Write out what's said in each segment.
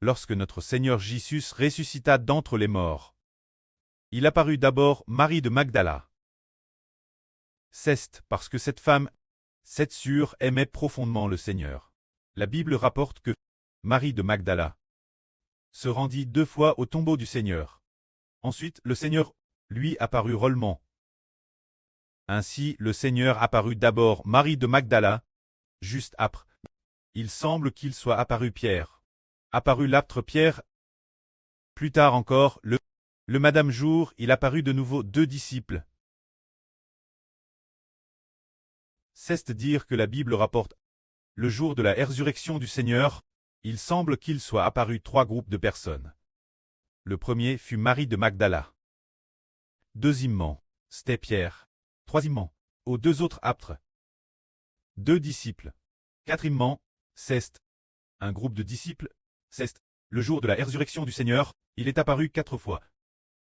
lorsque notre Seigneur Jésus ressuscita d'entre les morts. Il apparut d'abord Marie de Magdala. C'est parce que cette femme, cette sœur, aimait profondément le Seigneur. La Bible rapporte que Marie de Magdala se rendit 2 fois au tombeau du Seigneur. Ensuite, le Seigneur lui apparut rôlement. Ainsi, le Seigneur apparut d'abord Marie de Magdala, juste après. Il semble qu'il soit apparu Pierre. Apparut l'apôtre Pierre. Plus tard encore, le Madame Jour, il apparut de nouveau 2 disciples. C'est dire que la Bible rapporte. Le jour de la résurrection du Seigneur, il semble qu'il soit apparu 3 groupes de personnes. Le premier fut Marie de Magdala. Deuxièmement, c'était Pierre. Troisièmement, aux 2 autres apôtres. 2 disciples. Quatrièmement, c'est un groupe de disciples. C'est le jour de la résurrection du Seigneur, il est apparu 4 fois.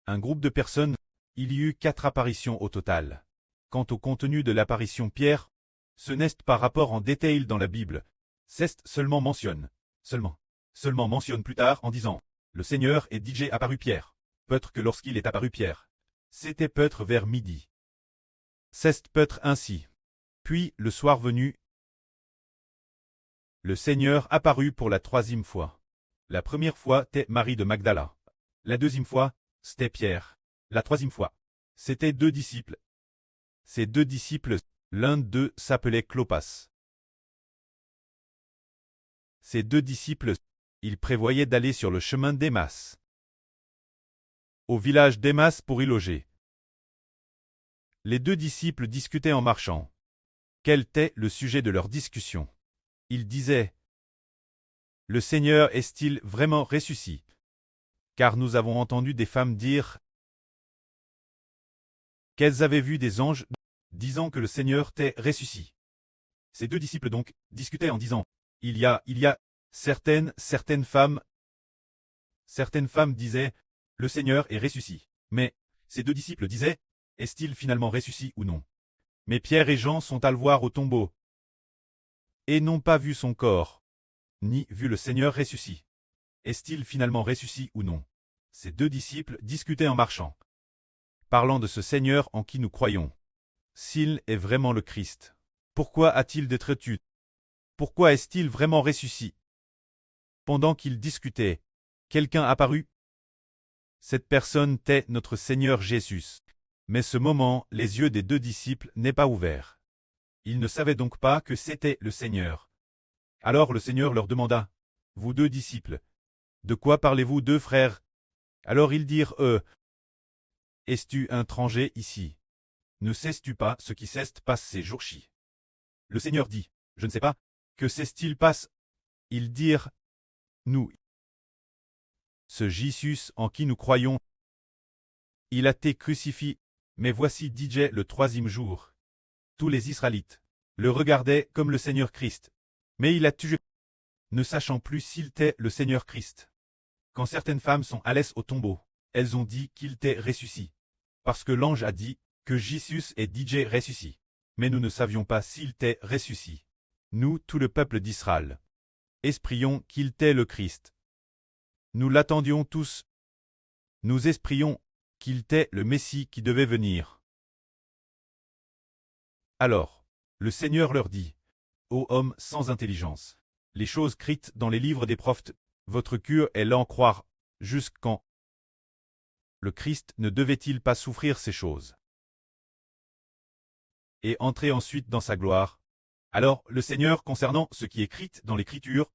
Un groupe de personnes, il y eut 4 apparitions au total. Quant au contenu de l'apparition Pierre, ce n'est pas rapport en détail dans la Bible. C'est seulement mentionne plus tard en disant, le Seigneur est déjà apparu Pierre. Peut-être que lorsqu'il est apparu Pierre, c'était peut-être vers midi. C'est peut-être ainsi. Puis, le soir venu, le Seigneur apparut pour la 3e fois. La première fois, c'était Marie de Magdala. La 2e fois, c'était Pierre. La 3e fois, c'était 2 disciples. Ces 2 disciples, l'un d'eux s'appelait Clopas. Ces 2 disciples, ils prévoyaient d'aller sur le chemin d'Emmaüs, au village d'Emmaüs pour y loger. Les 2 disciples discutaient en marchant. Quel était le sujet de leur discussion? Ils disaient, « Le Seigneur est-il vraiment ressuscité? Car nous avons entendu des femmes dire qu'elles avaient vu des anges disant que le Seigneur était ressuscité. » Ces 2 disciples donc discutaient en disant, « Il y a certaines femmes. » Certaines femmes disaient, « Le Seigneur est ressuscité. » Mais ces 2 disciples disaient, « Est-il finalement ressuscité ou non? » Mais Pierre et Jean sont allés voir au tombeau et n'ont pas vu son corps, ni vu le Seigneur ressuscité. Est-il finalement ressuscité ou non? Ces 2 disciples discutaient en marchant, parlant de ce Seigneur en qui nous croyons. S'il est vraiment le Christ, pourquoi a-t-il d'être tué? Pourquoi est-il vraiment ressuscité? Pendant qu'ils discutaient, quelqu'un apparut. Cette personne était notre Seigneur Jésus. Mais ce moment, les yeux des 2 disciples n'étaient pas ouverts. Ils ne savaient donc pas que c'était le Seigneur. Alors le Seigneur leur demanda, « Vous 2 disciples, de quoi parlez-vous 2 frères? » Alors ils dirent, « Es-tu un étranger ici? Ne sais-tu pas ce qui s'est passé ces jours-ci? » Le Seigneur dit, « Je ne sais pas, que s'est-il passé? » Ils dirent, « Nous, ce Jésus en qui nous croyons, il a été crucifié, mais voici DJ le 3e jour. » Tous les Israélites le regardaient comme le Seigneur Christ, mais il a tué, ne sachant plus s'il était le Seigneur Christ. Quand certaines femmes sont allées au tombeau, elles ont dit qu'il était ressuscité, parce que l'ange a dit que Jésus est DJ ressuscité. Mais nous ne savions pas s'il était ressuscité. Nous, tout le peuple d'Israël, esprions qu'il était le Christ. Nous l'attendions tous. Nous esprions qu'il était le Messie qui devait venir. Alors, le Seigneur leur dit, « Ô hommes sans intelligence, les choses écrites dans les livres des prophètes, votre cœur est l'en croire, jusqu'quand le Christ ne devait-il pas souffrir ces choses et entrer ensuite dans sa gloire? » Alors le Seigneur, concernant ce qui est écrit dans l'Écriture,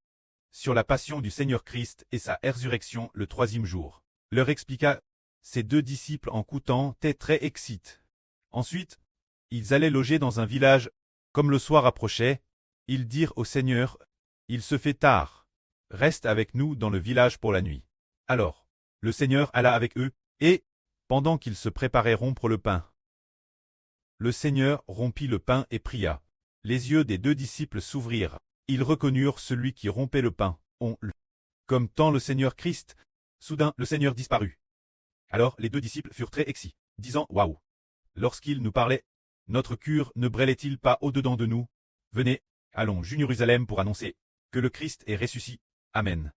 sur la passion du Seigneur Christ et sa résurrection le 3e jour, leur expliqua. Ces 2 disciples en écoutant étaient très excités. Ensuite, ils allaient loger dans un village. Comme le soir approchait, ils dirent au Seigneur, « Il se fait tard. Reste avec nous dans le village pour la nuit. » Alors, le Seigneur alla avec eux, et, pendant qu'ils se préparaient à rompre le pain, le Seigneur rompit le pain et pria. Les yeux des 2 disciples s'ouvrirent. Ils reconnurent celui qui rompait le pain. Comme tant le Seigneur Christ. Soudain, le Seigneur disparut. Alors les 2 disciples furent très excités, disant, « Waouh !» Lorsqu'il nous parlait, notre cœur ne brûlait-il pas au-dedans de nous? Venez, allons à Jérusalem pour annoncer que le Christ est ressuscité. Amen.